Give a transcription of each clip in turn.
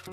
Good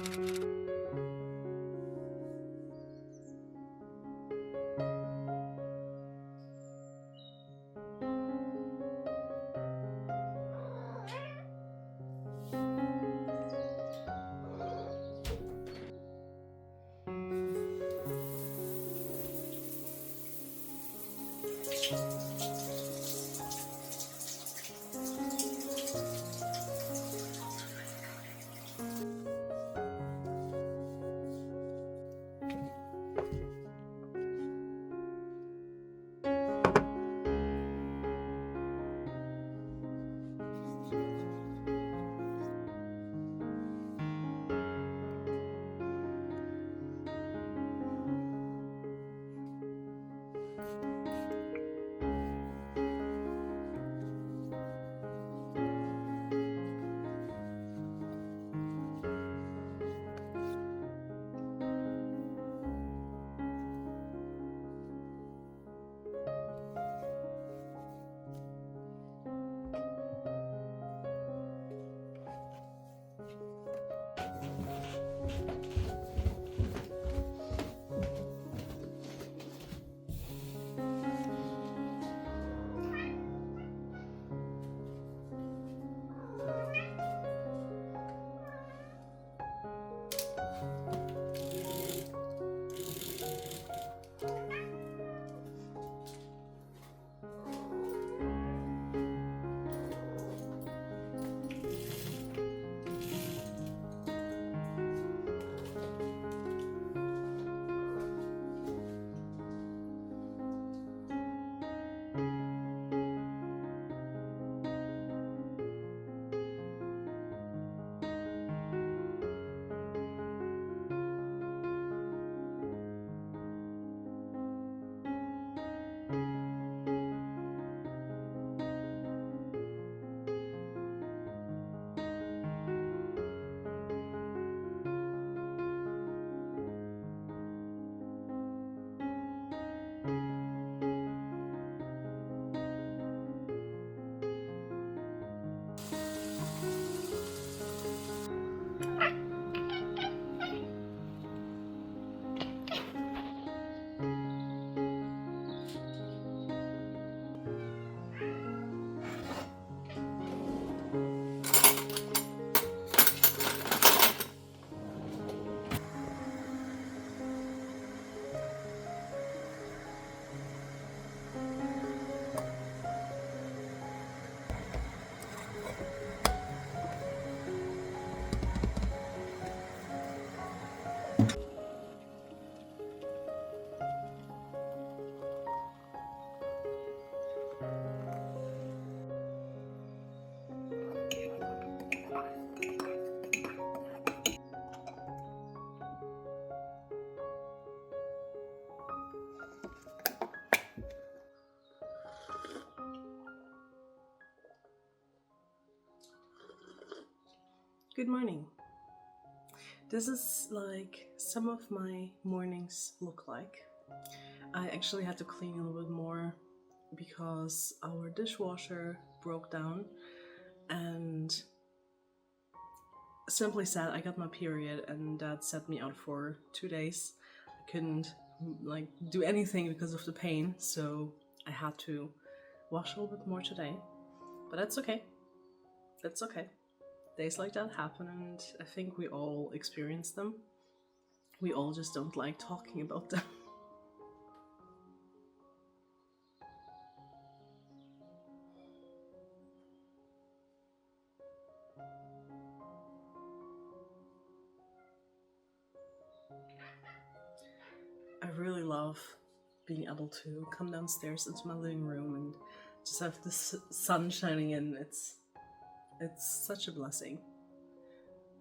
morning. This is like some of my mornings look like. I actually had to clean a little bit more because our dishwasher broke down, and simply said, I got my period and that set me out for 2 days. I couldn't do anything because of the pain, so I had to wash a little bit more today. But that's okay. That's okay. Days like that happen, and I think we all experience them. We all just don't like talking about them. I really love being able to come downstairs into my living room and just have the sun shining in. It's such a blessing.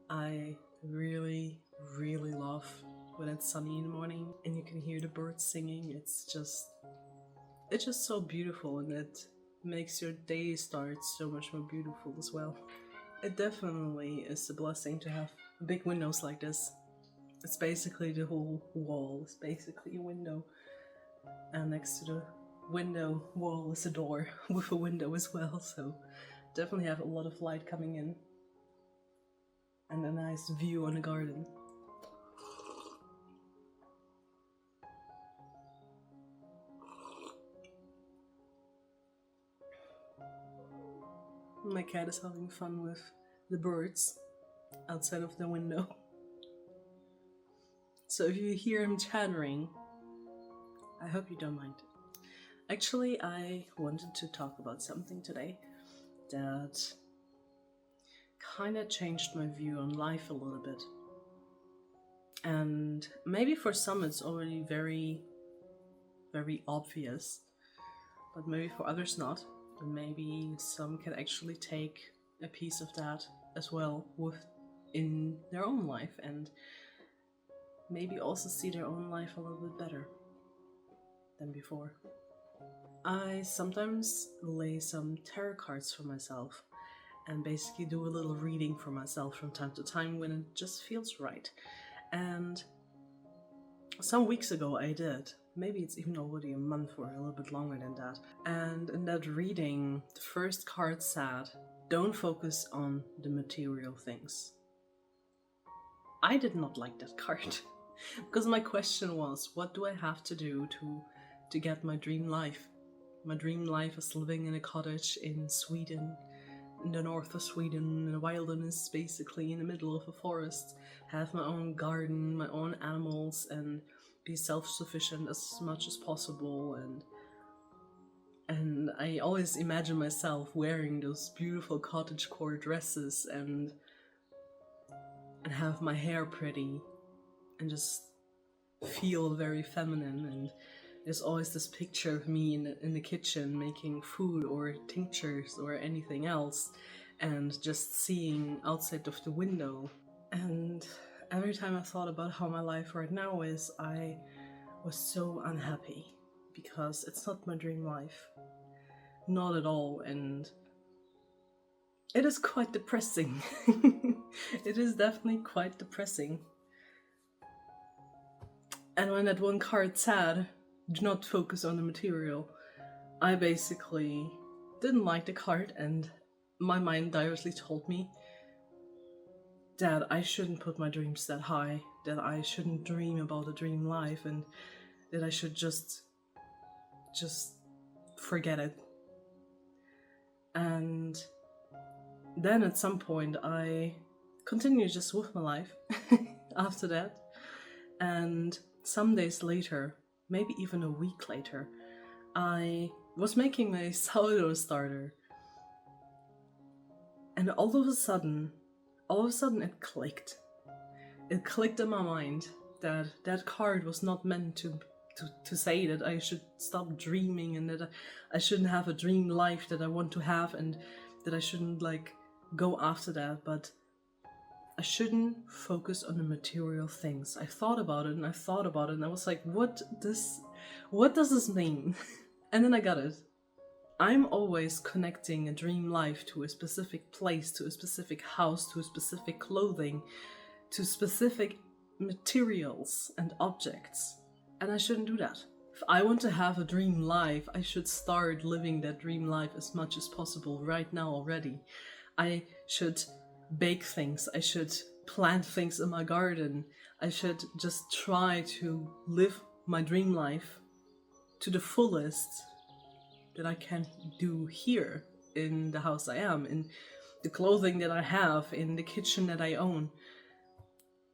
I really, really love when it's sunny in the morning and you can hear the birds singing. It's just so beautiful, and it makes your day start so much more beautiful as well. It definitely is a blessing to have big windows like this. It's basically the whole wall is basically a window, and next to the window wall is a door with a window as well, so definitely have a lot of light coming in. and a nice view on the garden. My cat is having fun with the birds outside of the window. So if you hear him chattering, I hope you don't mind. Actually, I wanted to talk about something today that kind of changed my view on life a little bit. And maybe for some it's already very, very obvious, but maybe for others not. And maybe some can actually take a piece of that as well in their own life, and maybe also see their own life a little bit better than before. I sometimes lay some tarot cards for myself and basically do a little reading for myself from time to time when it just feels right. And some weeks ago I did. Maybe it's even already a month or a little bit longer than that. And in that reading, the first card said, don't focus on the material things. I did not like that card. Because my question was, what do I have to do to get my dream life? My dream life is living in a cottage in Sweden, in the north of Sweden, in the wilderness, basically in the middle of a forest, have my own garden, my own animals, and be self-sufficient as much as possible. And I always imagine myself wearing those beautiful cottagecore dresses and have my hair pretty and just feel very feminine. And there's always this picture of me in the kitchen making food or tinctures or anything else, and just seeing outside of the window. And every time I thought about how my life right now is, I was so unhappy because it's not my dream life. Not at all. And it is quite depressing. It is definitely quite depressing. And when that one card said, do not focus on the material, I basically didn't like the card, and my mind directly told me that I shouldn't put my dreams that high, that I shouldn't dream about a dream life, and that I should just forget it. And then at some point I continued just with my life after that, and some days later, maybe even a week later, I was making my sourdough starter, and all of a sudden it clicked. It clicked in my mind that that card was not meant to say that I should stop dreaming, and that I shouldn't have a dream life that I want to have, and that I shouldn't go after that, but I shouldn't focus on the material things. I thought about it and I was like, what does this mean? And then I got it. I'm always connecting a dream life to a specific place, to a specific house, to a specific clothing, to specific materials and objects. And I shouldn't do that. If I want to have a dream life, I should start living that dream life as much as possible right now already. I should bake things, I should plant things in my garden, I should just try to live my dream life to the fullest that I can do here in the house I am, in the clothing that I have, in the kitchen that I own.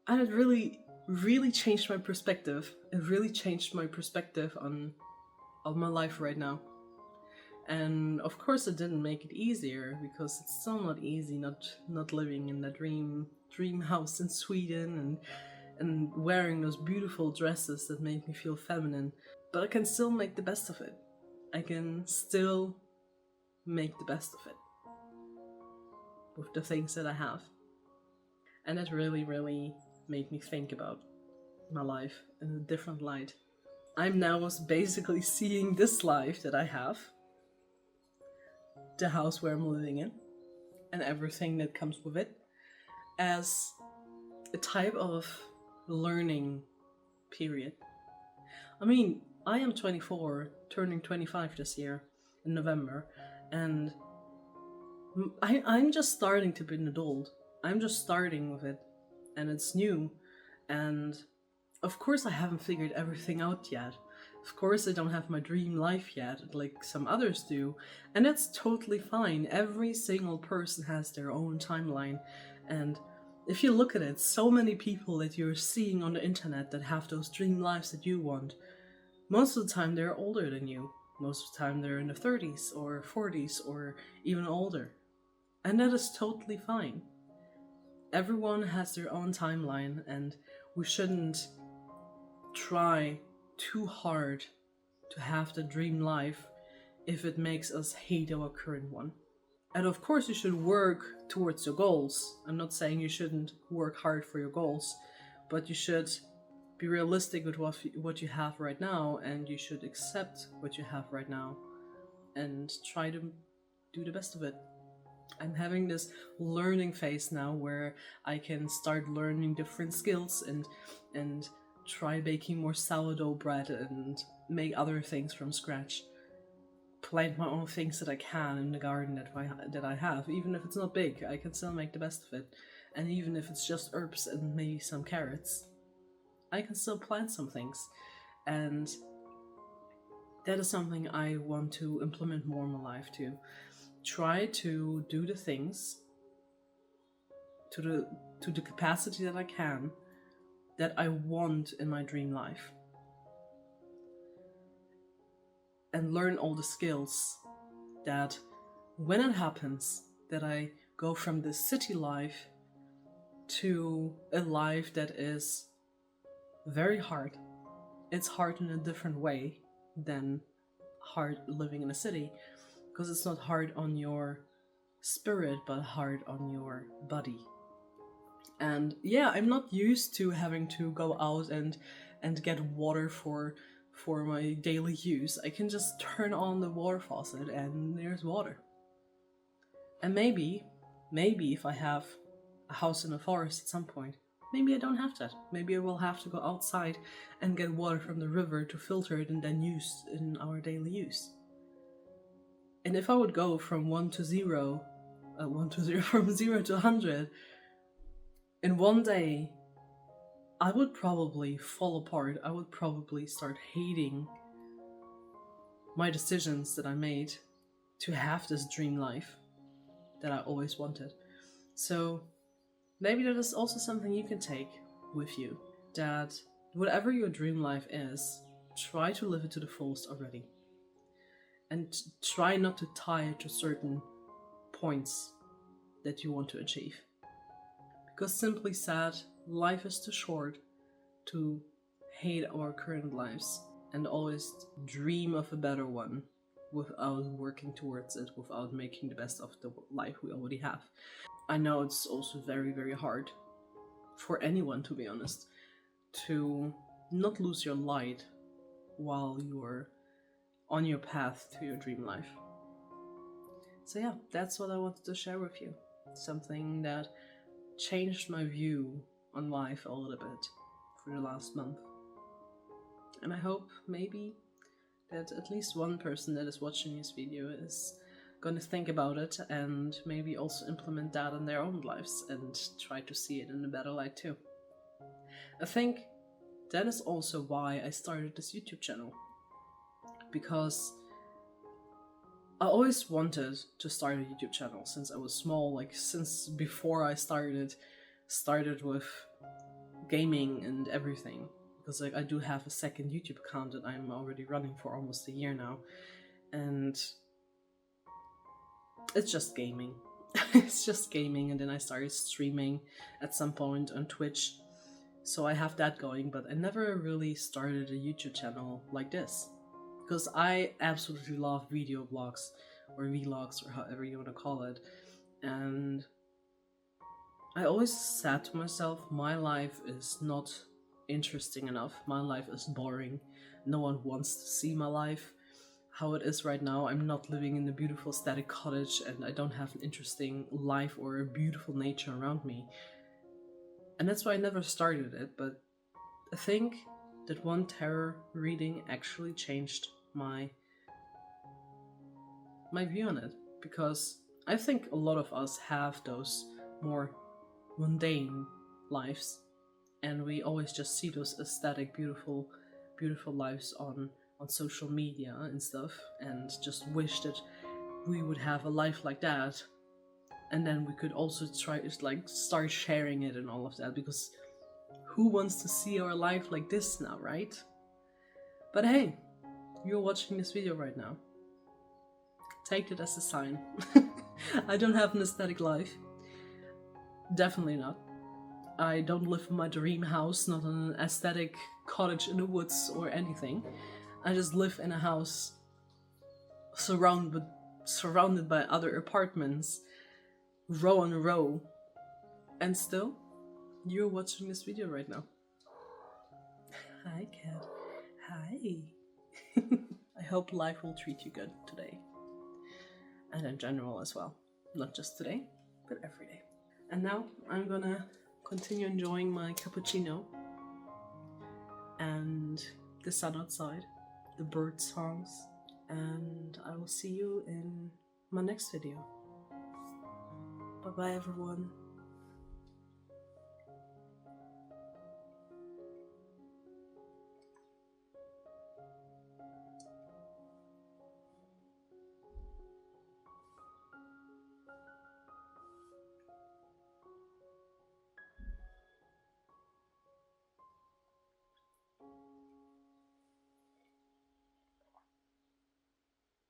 And it really changed my perspective. It really changed my perspective on my life right now. And of course it didn't make it easier, because it's still not easy not living in the dream house in Sweden and wearing those beautiful dresses that make me feel feminine. But I can still make the best of it. I can still make the best of it with the things that I have. And that really made me think about my life in a different light. I'm now basically seeing this life that I have, the house where I'm living in, and everything that comes with it, as a type of learning period. I mean, I am 24, turning 25 this year in November, and I'm just starting to be an adult. I'm just starting with it, and it's new, and of course I haven't figured everything out yet. Of course I don't have my dream life yet, like some others do, and that's totally fine. Every single person has their own timeline, and if you look at it, so many people that you're seeing on the internet that have those dream lives that you want, most of the time they're older than you. Most of the time they're in their 30s or 40s or even older. And that is totally fine. Everyone has their own timeline, and we shouldn't try too hard to have the dream life if it makes us hate our current one. And of course, you should work towards your goals. I'm not saying you shouldn't work hard for your goals, but you should be realistic with what you have right now, and you should accept what you have right now and try to do the best of it. I'm having this learning phase now where I can start learning different skills and try baking more sourdough bread and make other things from scratch. Plant my own things that I can in the garden that I have. Even if it's not big, I can still make the best of it. And even if it's just herbs and maybe some carrots, I can still plant some things. And that is something I want to implement more in my life too. Try to do the things to the capacity that I can, that I want in my dream life, and learn all the skills that when it happens that I go from this city life to a life that is very hard. It's hard in a different way than hard living in a city, because it's not hard on your spirit but hard on your body. And yeah, I'm not used to having to go out and get water for my daily use. I can just turn on the water faucet and there's water. And maybe if I have a house in a forest at some point, maybe I don't have that. Maybe I will have to go outside and get water from the river to filter it and then use in our daily use. And if I would go from 0 to 100 in one day, I would probably fall apart. I would probably start hating my decisions that I made to have this dream life that I always wanted. So maybe that is also something you can take with you, that whatever your dream life is, try to live it to the fullest already. And try not to tie it to certain points that you want to achieve. Because simply said, life is too short to hate our current lives and always dream of a better one without working towards it, without making the best of the life we already have. I know it's also very, very hard for anyone, to be honest, to not lose your light while you're on your path to your dream life. So yeah, that's what I wanted to share with you. Something that changed my view on life a little bit for the last month. And I hope maybe that at least one person that is watching this video is going to think about it and maybe also implement that in their own lives and try to see it in a better light too. I think that is also why I started this YouTube channel. Because I always wanted to start a YouTube channel since I was small, like since before I started with gaming and everything. Because like I do have a second YouTube account that I'm already running for almost a year now, and it's just gaming. It's just gaming, and then I started streaming at some point on Twitch, so I have that going, but I never really started a YouTube channel like this. Because I absolutely love video blogs, or vlogs, or however you want to call it. And I always said to myself, my life is not interesting enough. My life is boring. No one wants to see my life. How it is right now, I'm not living in a beautiful static cottage, and I don't have an interesting life or a beautiful nature around me. And that's why I never started it, but I think that one tarot reading actually changed my view on it, because I think a lot of us have those more mundane lives, and we always just see those aesthetic, beautiful lives on social media and stuff, and just wish that we would have a life like that, and then we could also try to like start sharing it and all of that, because who wants to see our life like this now, right? But hey, you're watching this video right now. Take it as a sign. I don't have an aesthetic life. Definitely not. I don't live in my dream house, not in an aesthetic cottage in the woods or anything. I just live in a house surrounded by other apartments, row on row. And still, you're watching this video right now. Hi, cat. Hi. I hope life will treat you good today. And in general as well. Not just today, but every day. And now I'm gonna continue enjoying my cappuccino and the sun outside, the bird songs, and I will see you in my next video. Bye bye everyone.